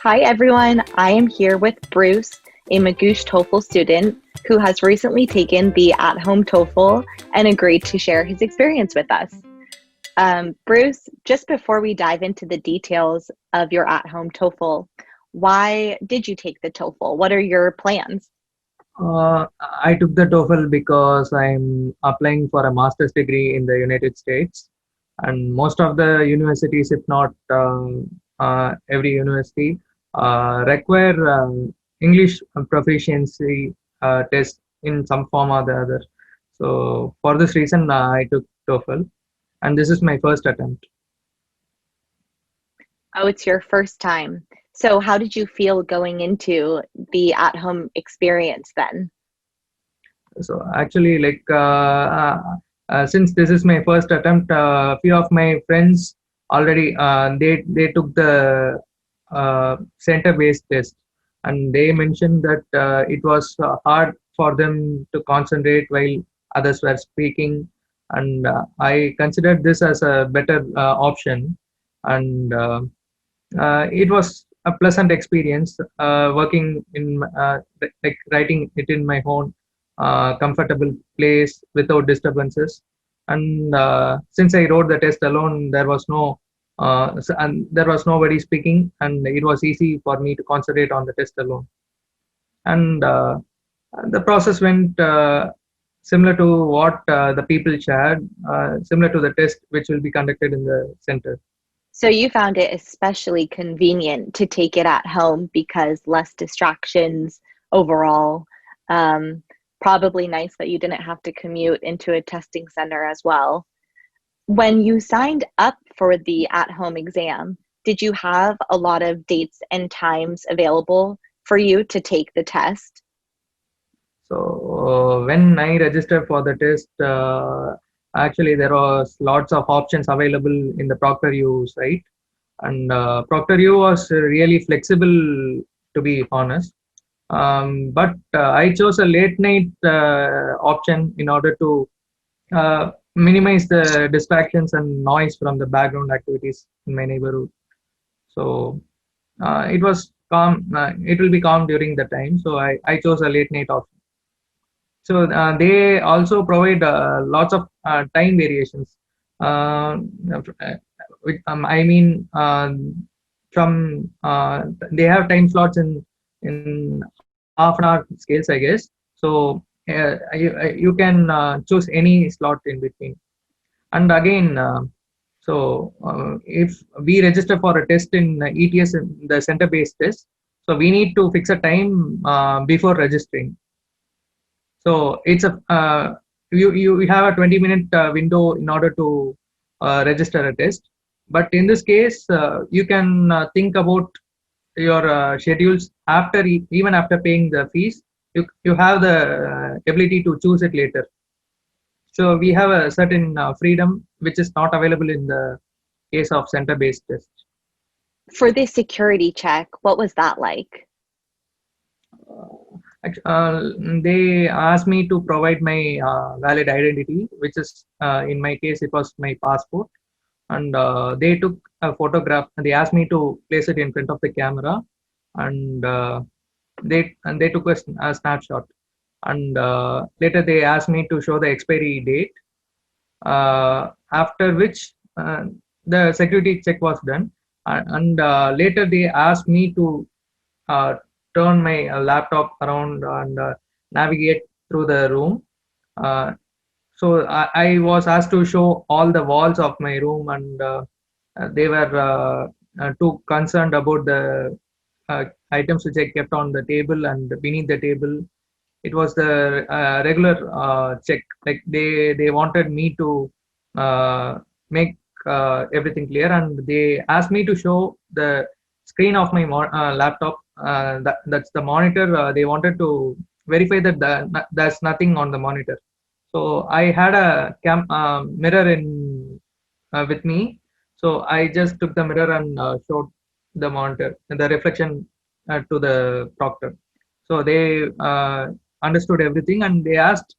Hi everyone, I am here with Bruce, a Magoosh TOEFL student who has recently taken the at-home TOEFL and agreed to share his experience with us. Bruce, just before we dive into the details of your at-home TOEFL, why did you take the TOEFL? What are your plans? I took the TOEFL because I'm applying for a master's degree in the United States, and most of the universities, if not every university, require English proficiency test in some form or the other. So for this reason, I took TOEFL, and this is my first attempt. Oh, it's your first time. So how did you feel going into the at-home experience then? So actually, since this is my first attempt, few of my friends already they took the center-based test, and they mentioned that it was hard for them to concentrate while others were speaking, and I considered this as a better option, and it was a pleasant experience working in like writing it in my own comfortable place without disturbances. And since I wrote the test alone, and there was nobody speaking, and it was easy for me to concentrate on the test alone. And the process went similar to what the people shared, similar to the test which will be conducted in the center. So you found it especially convenient to take it at home because less distractions overall. Um, Probably nice that you didn't have to commute into a testing center as well. When you signed up for the at-home exam, did you have a lot of dates and times available for you to take the test? So when I registered for the test, actually there was lots of options available in the Proctor U site, and Proctor U was really flexible, to be honest. But I chose a late night option in order to minimize the distractions and noise from the background activities in my neighborhood. So it was calm. It will be calm during the time. So I chose a late night option. So they also provide lots of time variations. Uh, I mean, from they have time slots in half an hour scales, I guess. So you can choose any slot in between. And again, if we register for a test in ETS, the center-based test, so we need to fix a time before registering. So it's a you have a 20-minute window in order to register a test. But in this case, you can think about your schedules after even after paying the fees. You have the ability to choose it later. So we have a certain freedom which is not available in the case of center-based test. For the security check, what was that like? They asked me to provide my valid identity, which is in my case it was my passport, and they took a photograph. And they asked me to place it in front of the camera, and they took a snapshot, and later they asked me to show the expiry date. After which the security check was done, and later they asked me to uh, turn my laptop around and navigate through the room. Uh, so I was asked to show all the walls of my room, and they were too concerned about the items which I kept on the table and beneath the table. It was the regular check. Like they wanted me to make everything clear, and they asked me to show the screen of my laptop. That's the monitor. They wanted to verify that there's nothing on the monitor. So I had a mirror in with me. So I just took the mirror and showed the monitor, the reflection to the proctor. So they understood everything, and they asked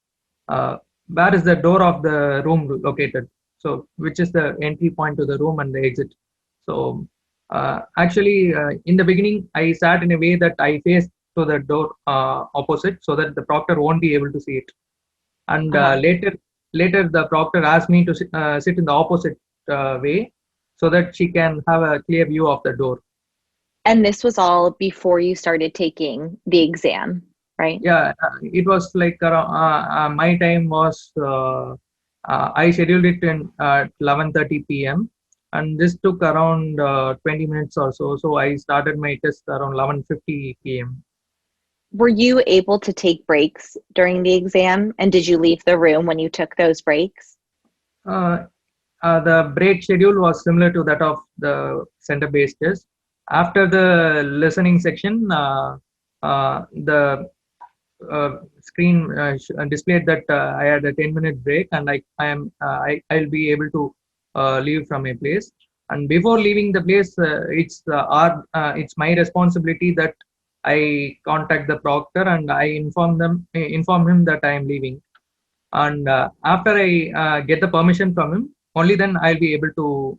where is the door of the room located. So which is the entry point to the room and the exit. So Actually, in the beginning, I sat in a way that I faced to the door opposite, so that the proctor won't be able to see it. And Uh-huh. later the proctor asked me to sit in the opposite way, so that she can have a clear view of the door. And this was all before you started taking the exam, right? Yeah, it was like around, my time was I scheduled it in 11:30 p.m. and this took around 20 minutes or so. So I started my test around 11:50 p.m. Were you able to take breaks during the exam? And did you leave the room when you took those breaks? Uh, the break schedule was similar to that of the center-based test. After the listening section, the screen displayed that I had a 10-minute break, and I'll be able to leave from a place. And before leaving the place, it's my responsibility that I contact the proctor and I inform him that I am leaving. And after I get the permission from him, only then I'll be able to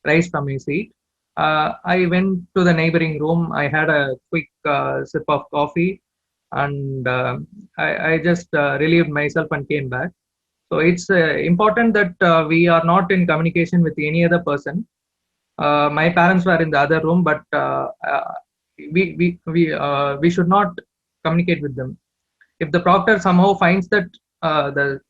rise from my seat. I went to the neighboring room. I had a quick sip of coffee, and I just relieved myself and came back. So it's important that we are not in communication with any other person. My parents were in the other room, but we should not communicate with them. If the proctor somehow finds that the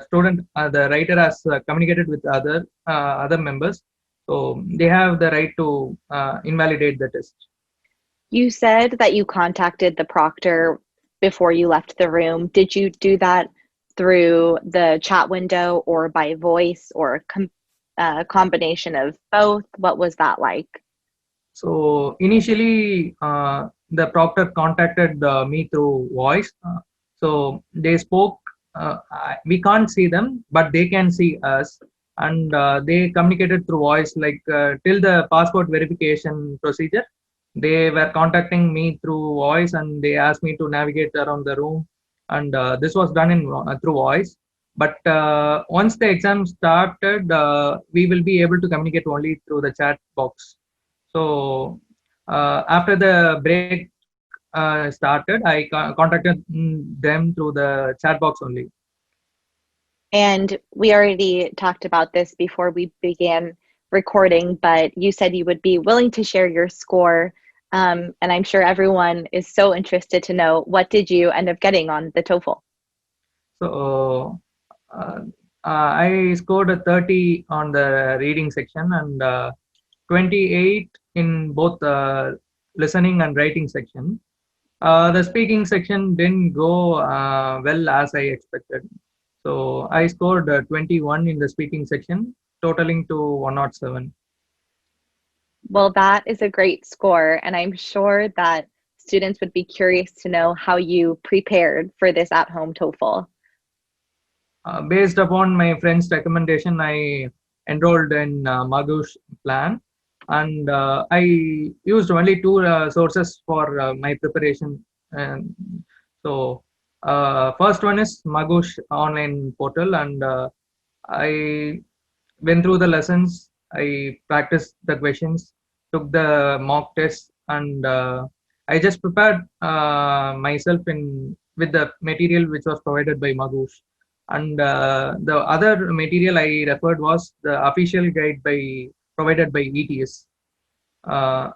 student, the writer has communicated with other members, so they have the right to invalidate the test. You said that you contacted the proctor before you left the room. Did you do that through the chat window or by voice or a combination of both? What was that like? So initially, the proctor contacted me through voice. So they spoke. We can't see them, but they can see us, and they communicated through voice. Like till the passport verification procedure, they were contacting me through voice, and they asked me to navigate around the room, and this was done in through voice. But once the exam started, we will be able to communicate only through the chat box. So after the break started, I contacted them through the chat box only. And we already talked about this before we began recording, but you said you would be willing to share your score. And I'm sure everyone is so interested to know, what did you end up getting on the TOEFL? So I scored a 30 on the reading section and 28 in both the listening and writing section. The speaking section didn't go well as I expected. So I scored 21 in the speaking section, totaling to 107. Well, that is a great score, and I'm sure that students would be curious to know how you prepared for this at-home TOEFL. Based upon my friend's recommendation, I enrolled in Magoosh plan, and I used only two sources for my preparation. And so, first one is Magoosh online portal, and I went through the lessons. I practiced the questions, took the mock tests, and I just prepared myself in with the material which was provided by Magoosh. And the other material I referred was the official guide by provided by ETS. Uh,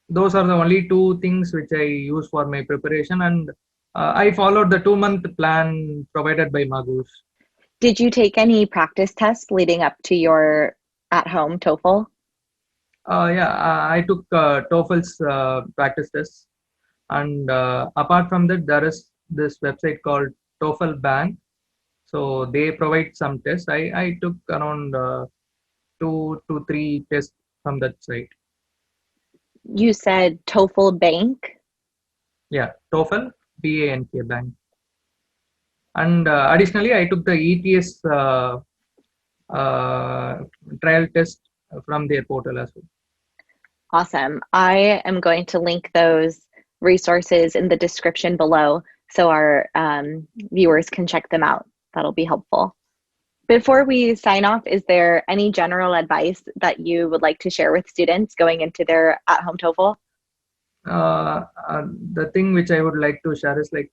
those are the only two things which I use for my preparation, and I followed the 2-month plan provided by Magoosh. Did you take any practice tests leading up to your at-home TOEFL? Yeah, I took TOEFL's practice tests, and apart from that, there is this website called TOEFL Bank. So they provide some tests. I took around 2 to 3 tests from that site. You said TOEFL Bank. Yeah, TOEFL BANK Bank. And additionally, I took the ETS uh, trial test from their portal as well. Awesome. I am going to link those resources in the description below so our viewers can check them out. That'll be helpful. Before we sign off, is there any general advice that you would like to share with students going into their at-home TOEFL? uh, the thing which I would like to share is like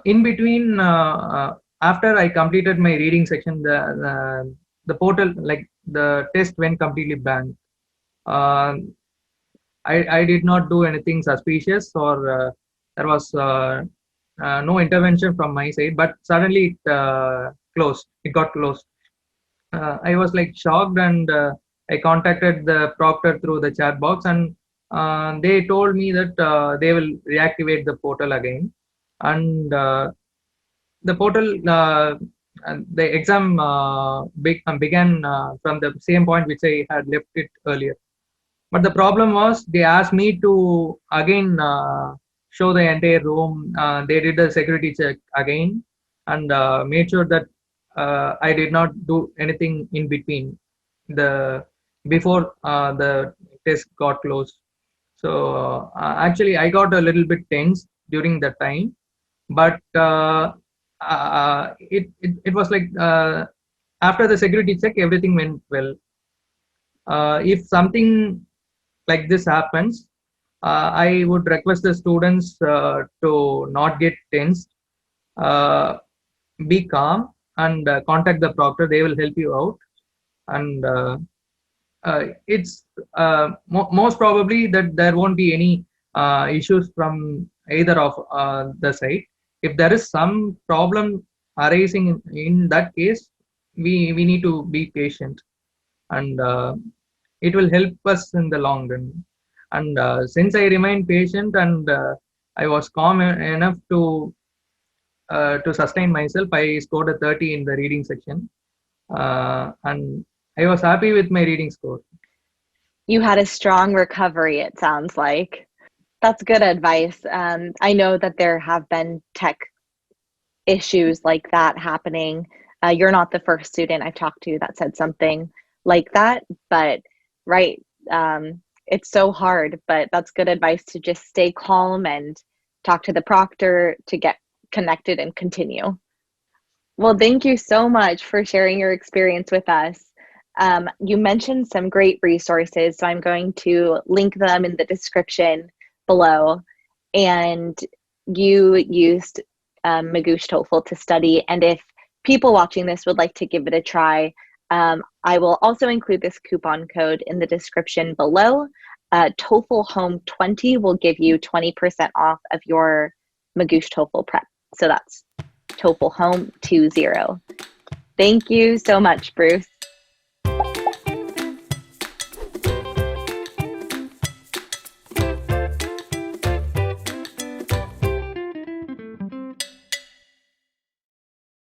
in between after I completed my reading section, the portal, like the test went completely blank. Uh, I did not do anything suspicious, or there was no intervention from my side, but suddenly it closed. It got closed. I was like shocked, and I contacted the proctor through the chat box, and they told me that they will reactivate the portal again, and the portal, the exam began from the same point which I had left it earlier. But the problem was they asked me to again show the entire room. They did the security check again and made sure that I did not do anything in between the before the test got closed. So actually, I got a little bit tense during that time, but it was like after the security check, everything went well. If something like this happens, I would request the students to not get tensed, uh, be calm, and contact the proctor. They will help you out. And it's most probably that there won't be any issues from either of the side. If there is some problem arising in that case, we need to be patient, and it will help us in the long run. And since I remained patient, and I was calm enough to sustain myself, I scored a 30 in the reading section, and I was happy with my reading score. You had a strong recovery, it sounds like. That's good advice. I know that there have been tech issues like that happening. You're not the first student I've talked to that said something like that, but right, it's so hard, but that's good advice to just stay calm and talk to the proctor to get connected and continue. Well, thank you so much for sharing your experience with us. You mentioned some great resources, so I'm going to link them in the description below. And you used Magoosh TOEFL to study. And if people watching this would like to give it a try, I will also include this coupon code in the description below. TOEFL Home 20 will give you 20% off of your Magoosh TOEFL prep. So that's TOEFL Home 20. Thank you so much, Bruce.